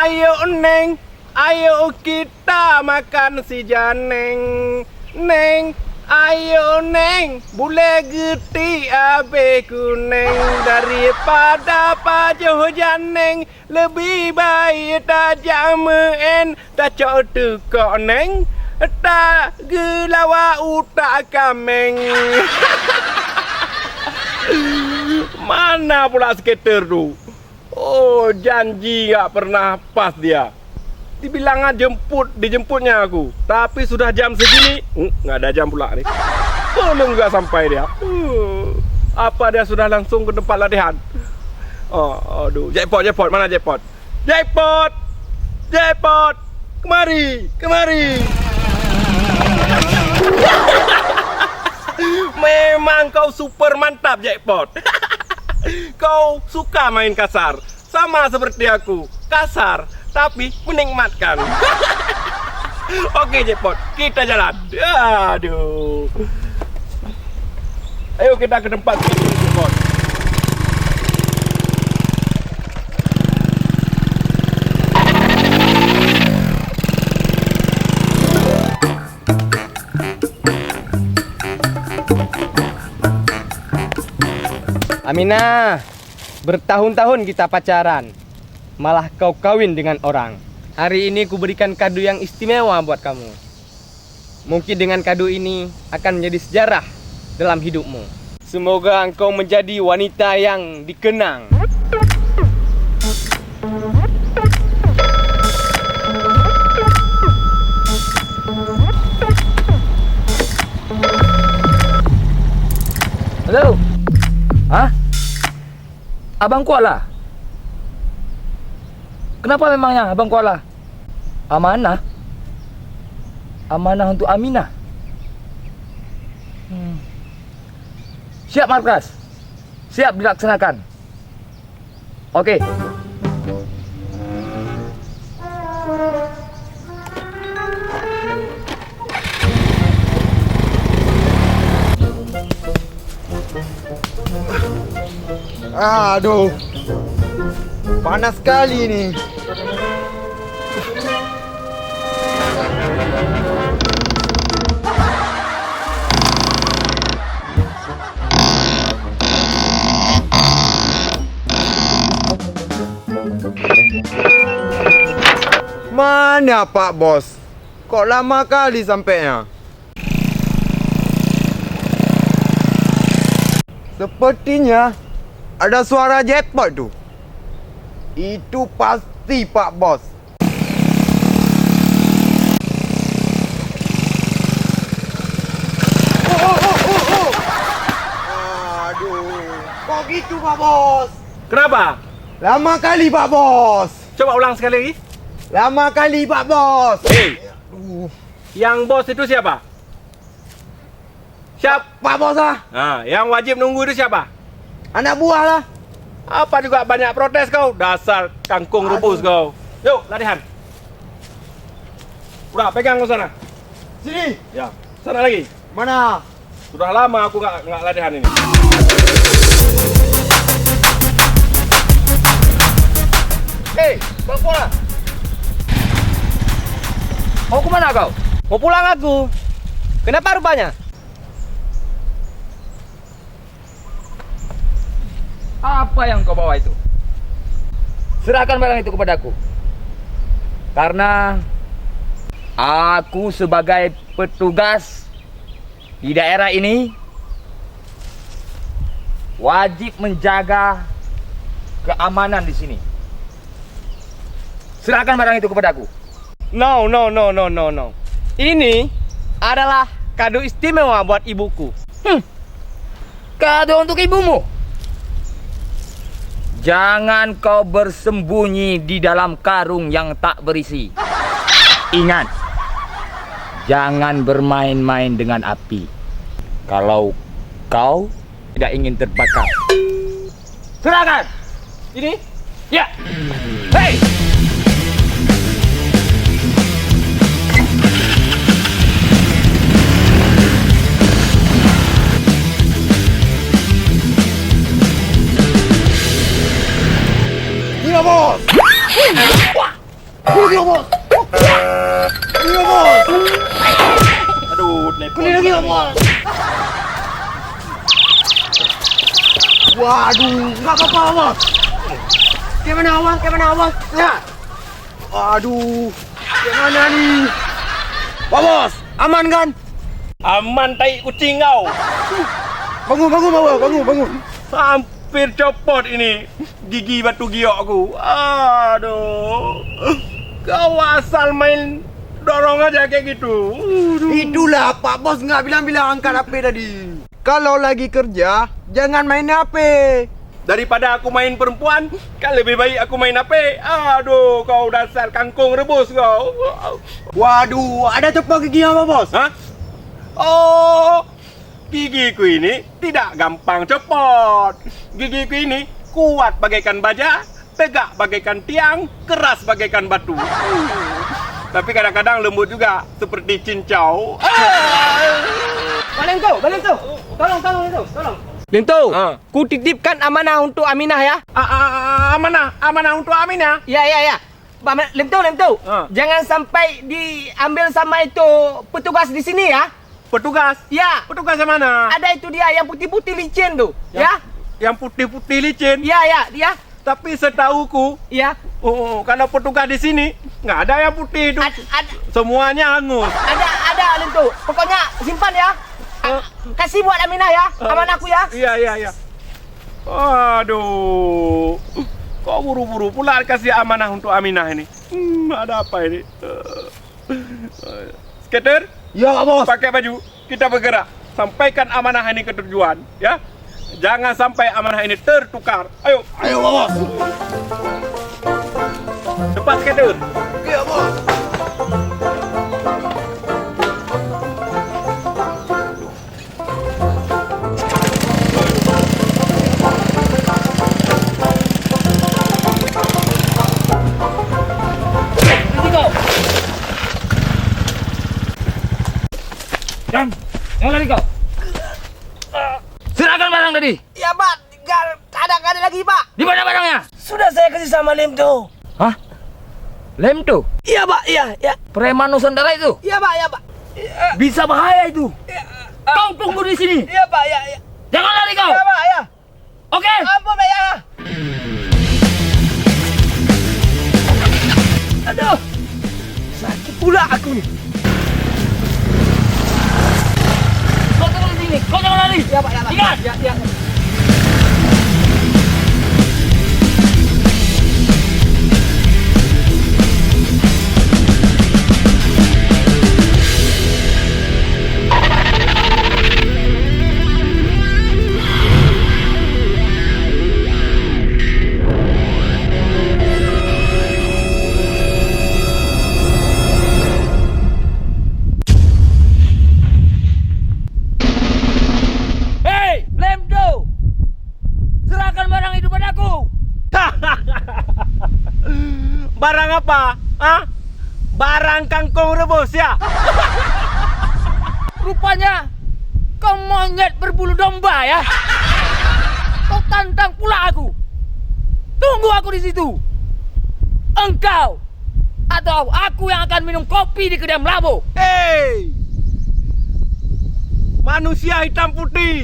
Ayo Neng, ayo kita makan si Janeng. Neng, ayo Neng, boleh geti abe kuneng. Daripada pajuh Janeng, lebih baik tak jamen. Tak cok tukok Neng, tak gelawa utak kameng. Mana pula skater tu? Oh, janji gak pernah pas dia. Dibilang dijemputnya aku. Tapi sudah jam segini, nggak ada jam pula nih. Belum nggak sampai dia. Apa dia sudah langsung ke tempat latihan? Oh, aduh, jackpot, mana jackpot? Jackpot, kemari. Memang kau super mantap, jackpot. Kau suka main kasar, sama seperti aku. Kasar, tapi menikmatkan. Oke, jackpot, kita jalan. Aduh. Ayo kita ke tempat jackpot. Aminah, bertahun-tahun kita pacaran, malah kau kawin dengan orang. Hari ini ku berikan kado yang istimewa buat kamu. Mungkin dengan kado ini akan menjadi sejarah dalam hidupmu. Semoga engkau menjadi wanita yang dikenang. Halo? Hah? Abang Kuala? Kenapa memangnya Abang Kuala? Amanah? Amanah untuk Aminah? Siap Markas. Siap dilaksanakan. Oke. Aduh, panas sekali nih. Mana Pak Bos? Kok lama kali sampainya? Sepertinya ada suara jackpot tu. Itu pasti Pak Bos. Oh. Aduh, kok gitu Pak Bos? Kenapa? Lama kali Pak Bos. Coba ulang sekali lagi. Lama kali Pak Bos. Yang bos itu siapa? Pak Bos lah. Yang wajib nunggu itu siapa? Anak buah lah. Apa juga banyak protes kau? Dasar kangkung rebus kau. Yuk, latihan. Udah, pegang ke sana. Sini. Ya, sana lagi. Mana? Sudah lama aku nggak latihan ini. Hei, Bang Kuala. Mau kemana kau? Mau pulang aku. Kenapa rupanya? Apa yang kau bawa itu? Serahkan barang itu kepadaku. Karena aku sebagai petugas di daerah ini wajib menjaga keamanan di sini. Serahkan barang itu kepadaku. No. Ini adalah kado istimewa buat ibuku. Kado untuk ibumu. Jangan kau bersembunyi di dalam karung yang tak berisi. Ingat, jangan bermain-main dengan api. Kalau kau tidak ingin terbakar. Serahkan! Ini? Ya! Hei! Iya Bos. Iya bos. Iya bos. Aduh, nepon. Lagi bos. Waduh, nggak apa-apa bos. Gimana awas? Ya. Waduh, gimana nih? Pak bos, aman kan? Aman tai kucing kau. Bangun. Hampir copot ini gigi batu giok aku. Aduh. Kau asal main dorong aja kayak gitu. Itulah Pak Bos nggak bilang-bilang angkat HP tadi. Kalau lagi kerja, jangan main HP. Daripada aku main perempuan, kan lebih baik aku main HP. Aduh, kau dasar kangkung rebus kau. Waduh, ada tepuk gigi apa Bos? Hah? Oh, gigiku ini tidak gampang copot. Gigiku ini kuat bagaikan baja, tegak bagaikan tiang, keras bagaikan batu. Tapi kadang-kadang lembut juga, seperti cincau. Balik tuh. Tolong itu. Lento, ku titipkan amanah untuk Aminah ya. Amanah untuk Aminah. Ya. Lento. Jangan sampai diambil sama itu petugas di sini ya. Petugas? Ya. Petugas yang mana? Ada itu dia yang putih-putih licin tuh. Ya. Yang putih-putih licin? Ya. Tapi setauku, Ya. kalau petugas di sini nggak ada yang putih itu. Semuanya hangus. Ada Lento. Pokoknya simpan ya. Kasih buat Aminah ya. Amanahku ya. Iya. Aduh. Kok buru-buru pula kasih amanah untuk Aminah ini? Ada apa ini? Skater? Ya Pak Bos. Pakai baju. Kita bergerak. Sampaikan amanah ini ke tujuan. Ya. Jangan sampai amanah ini tertukar. Ayo Pak Bos. cepat skater. Iya Bos. Jangan lari kau. Serahkan barang tadi. Ya Pak. Gak ada lagi Pak. Di mana barangnya? Sudah saya kasih sama Lento. Hah? Lem tuh? Iya Pak. Iya. Preman Nusantara itu? Iya Pak. Bisa bahaya itu. Kau tunggu di sini. Iya Pak. Iya. Jangan lari kau. Iya Pak. Iya. Oke? Ampun Pak ya. Aduh. Sakit pula aku nih. Kau tunggu di sini. Kau jangan lari. Ya Pak. Ingat. Ya. Barang apa? Hah? Barang kangkung rebus ya? Rupanya kau monyet berbulu domba ya. Kau tantang pula aku. Tunggu aku di situ. Engkau atau aku yang akan minum kopi di kedai Labo. Hei! Manusia hitam putih.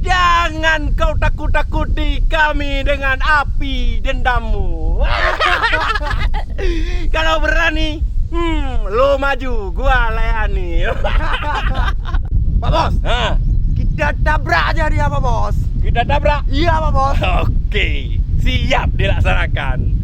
Jangan kau takut-takuti kami dengan api dendammu. Kalau berani, lo maju, gua layani. Pak Bos. Hah? Kita tabrak aja dia Pak Bos. Kita tabrak? Iya Pak Bos. Oke, siap dilaksanakan.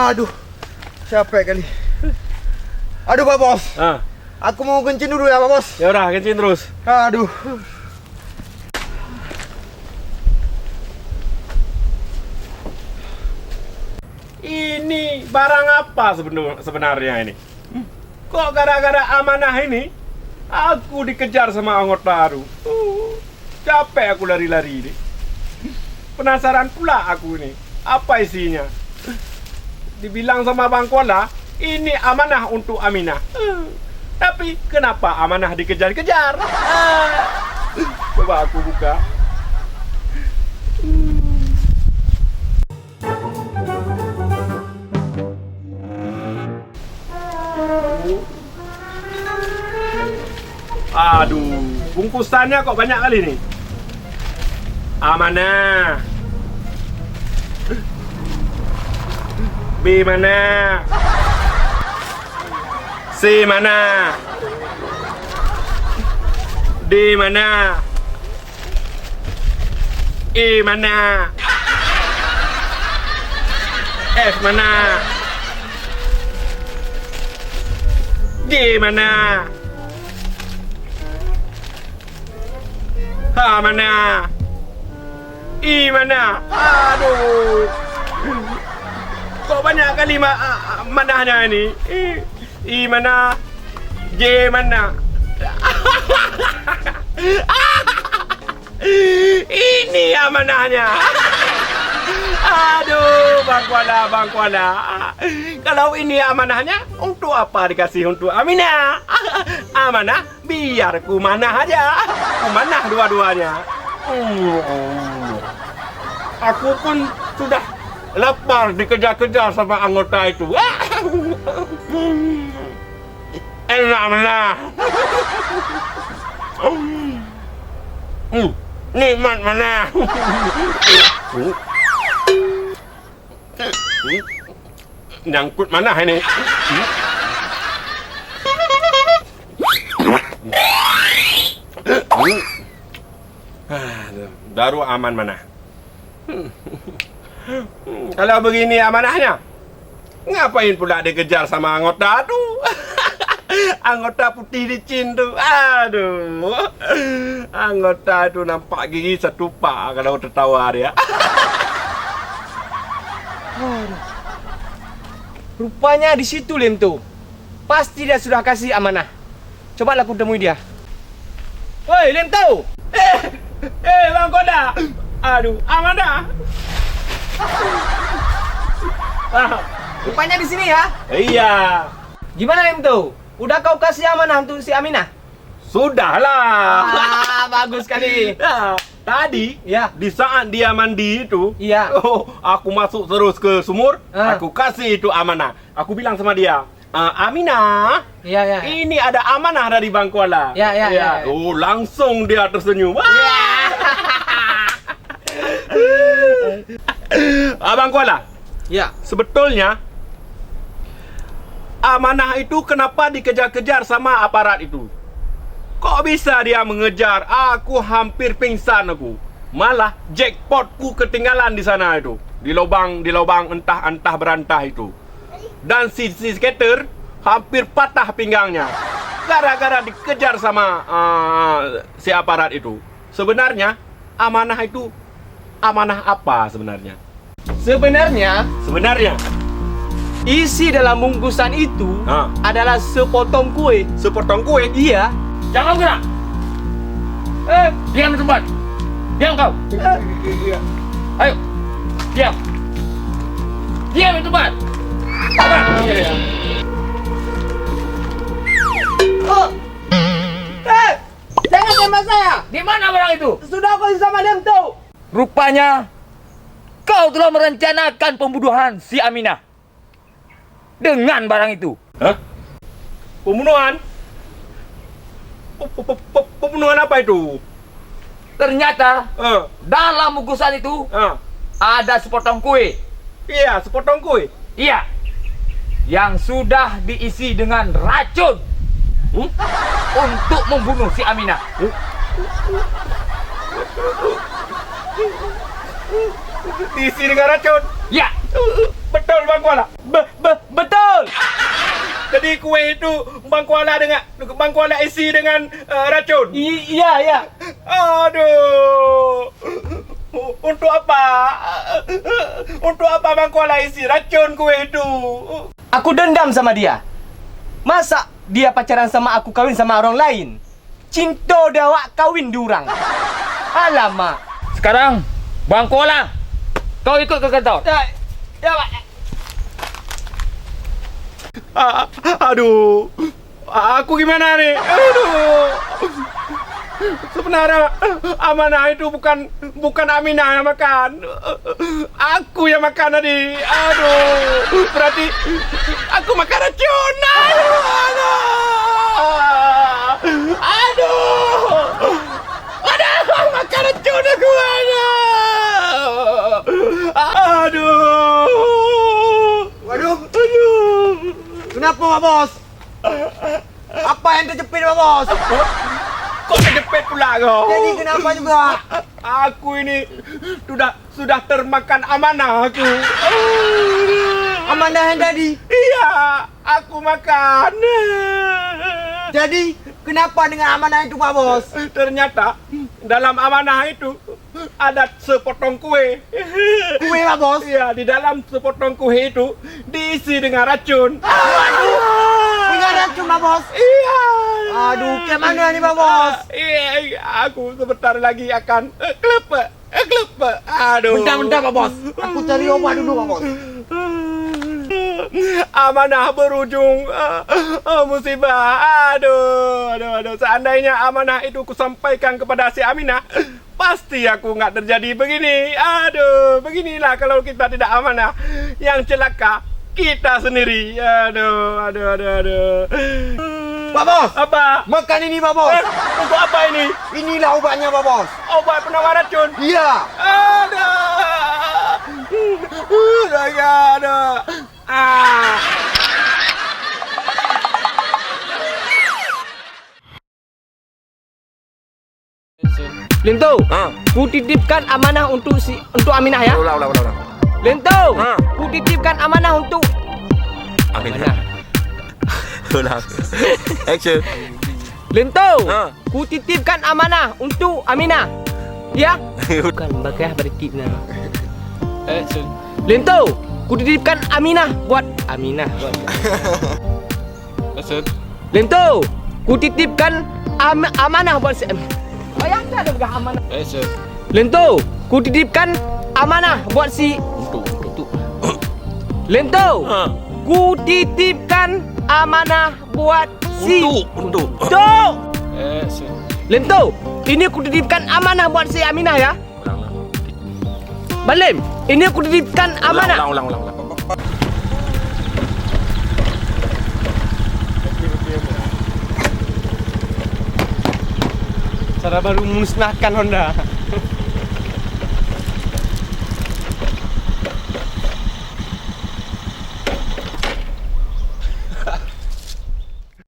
Aduh, capek kali. Aduh Pak Bos, Ah, aku mau kencing dulu ya Pak Bos. ya udah kencing terus. Aduh. Ini barang apa sebenarnya ini? Kok gara-gara amanah ini aku dikejar sama anggota baru? Capek aku lari-lari ini. Penasaran pula aku ini. Apa isinya? Dibilang sama Bang Kuala, ini amanah untuk Aminah. Tapi kenapa amanah dikejar-kejar? Coba aku buka. Aduh, bungkusannya kok banyak kali nih. Amanah. B mana? C mana? D mana? E mana? F mana? G mana? H mana? I mana? Aduh. Kok banyak kali manahnya ini? I mana? J mana? Ini amanahnya. Aduh, Bang Kuala. Kalau ini amanahnya, untuk apa dikasih untuk Aminah? Amanah, biar ku manah aja. Ku manah dua-duanya. Aku pun sudah lapar dikejar-kejar sama anggota itu. Enak mana? Nikmat mana? Nyangkut mana ini? Baru aman mana? Kalau begini amanahnya, ngapain pula dikejar sama anggota tuh? Anggota putih licin tuh. Aduh. Anggota itu nampak gigi satu pak kalau tertawa dia. Rupanya di situ Lento. Pasti dia sudah kasih amanah. Coba aku temui dia. Woi Lento. Bang Koda. Aduh, amanah. Rupanya di sini ya. Iya. Gimana Lento? Udah kau kasih amanah untuk si Aminah? Sudahlah. Bagus sekali. Nah, tadi Ya. di saat dia mandi itu, Iya. aku masuk terus ke sumur, Ah. aku kasih itu amanah. Aku bilang sama dia, Aminah, Iya, ya. ini ada amanah dari Bang Kuala. Ya. Oh, langsung dia tersenyum. Wah. Abang Kuala, Ya. sebetulnya amanah itu kenapa dikejar-kejar sama aparat itu? Kok bisa dia mengejar? Aku hampir pingsan aku. Malah jackpotku ketinggalan di sana itu. Di lubang entah berantah itu. Dan si skater hampir patah pinggangnya. Gara-gara dikejar sama si aparat itu. Sebenarnya amanah itu amanah apa sebenarnya? Sebenarnya isi dalam bungkusan itu adalah sepotong kue. Sepotong kue? Iya. Jangan gerak. Diam di tempat. Diam kau. Ayo. Diam. Diam di tempat. Iya. Jangan tembak saya. Di mana barang itu? Sudah aku sama Lento. Rupanya kau telah merencanakan pembunuhan si Aminah. dengan barang itu. Hah? Pembunuhan? Pembunuhan apa itu? Ternyata Eh, dalam bungkusan itu ah. ada sepotong kue. Iya, sepotong kue. Iya, yang sudah diisi dengan racun untuk membunuh si Aminah. Diisi dengan racun. Ya, Betul Bang Kuala. betul. Jadi kue itu Bang Kuala isi dengan racun. Iya, iya. Aduh. Untuk apa? Untuk apa Bang Kuala isi racun kue itu? Aku dendam sama dia. Masa dia pacaran sama aku kawin sama orang lain? Cinta dewa kawin diurang. Alamak. Sekarang, Bang Kola, kau ikut ke kantor. Ya, Pak. Aduh. Aku gimana nih? Aduh. Sebenarnya amanah itu bukan Aminah yang makan. Aku yang makan tadi. Aduh. Berarti aku makan racun. Aduh. Makan racun aku. Aduh. Waduh, Aduh. kenapa Pak Bos? Apa yang terjepit Pak Bos? Kok terjepit pula kau? Jadi kenapa juga? Aku ini sudah termakan amanah aku. Amanah yang tadi. Iya, aku makan. Jadi kenapa dengan amanah itu Pak Bos? Ternyata dalam amanah itu ada sepotong kue. Kue Pak Bos. Iya, di dalam sepotong kue itu diisi dengan racun. Dengan racun Pak Bos. Iya. Aduh, ke mana nih Pak Bos? Iya, aku sebentar lagi akan kelepek. Aduh. Bentar Pak Bos. Aku cari obat dulu Pak Bos. Amanah berujung musibah. Aduh. Seandainya amanah itu kusampaikan kepada si Aminah, pasti aku nggak terjadi begini. Aduh, beginilah kalau kita tidak amanah. Yang celaka kita sendiri. Aduh. Pak Bos, Apa? makan ini Pak Bos. Untuk apa ini? Inilah obatnya Pak Bos. Obat penawar racun. Iya. Aduh. Ah. Linto, ku titipkan amanah untuk Aminah ya. Ulang. Linto, ku titipkan amanah untuk Aminah. Ulang. Action. Linto, ku titipkan amanah untuk Aminah. Ya? Bukan bagai bertipna. Linto, ku titipkan Aminah buat Aminah. Linto, ku titipkan amanah buat si Oh ya, ada bekas amanah. Linto, ku titipkan amanah buat si Linto, ku titipkan amanah buat si Untuk. Linto, ini aku titipkan amanah buat si Aminah ya. Balim, ini aku titipkan amanah. Ulang. Cara baru memusnahkan Honda.